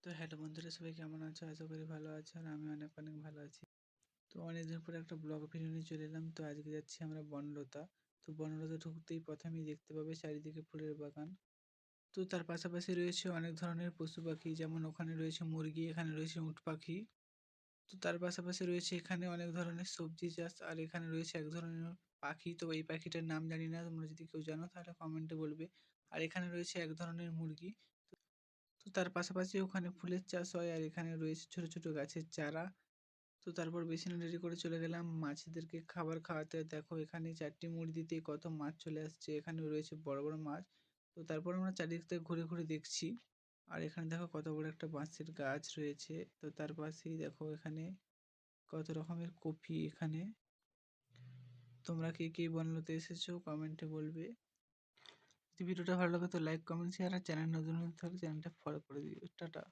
তো হ্যালো বন্ধুরা, সবাই কেমন আছো? আশা করি ভালো আছো আর আমি অনেক অনেক ভালো আছি। তো অনেকদিন পরে একটা ব্লগ ভিডিও নিয়ে চলে এলাম। তো আজকে যাচ্ছি আমরা বনলতা। তো বনলতা ঢুকতেই প্রথমেই দেখতে পাবে চারিদিকে ফুলের বাগান। তো তার পাশাপাশি রয়েছে অনেক ধরনের পশু পাখি, যেমন ওখানে রয়েছে মুরগি, এখানে রয়েছে উট পাখি। তো তার পাশাপাশি রয়েছে এখানে অনেক ধরনের সবজি চাষ, আর এখানে রয়েছে এক ধরনের পাখি। তো এই পাখিটার নাম জানি না, তোমরা যদি কেউ জানো তাহলে কমেন্টে বলবে। আর এখানে রয়েছে এক ধরনের মুরগি। তো তার পাশাপাশি ওখানে ফুলের চাষ হয়, আর এখানে রয়েছে ছোট ছোট গাছের চারা। তো তারপর বেসিন রেডি করে চলে গেলাম মাছেদেরকে খাবার খাওয়াতে। দেখো এখানে 4টি মুড়ি দিতে কত মাছ চলে আসছে, এখানে রয়েছে বড় বড় মাছ। তো তারপর আমরা চারিদিক থেকে ঘুরে ঘুরে দেখছি। আর এখানে দেখো কত বড় একটা বাঁশের গাছ রয়েছে। তো তার পাশেই দেখো এখানে কত রকমের কফি। এখানে তোমরা কে কে বনলতে এসেছো কমেন্টে বলবে। যদি ভিডিওটা ভালো লাগে তো লাইক কমেন্ট শেয়ার, আর চ্যানেল নতুন হলে চ্যানেলটা ফলো করে দিও। টাটা।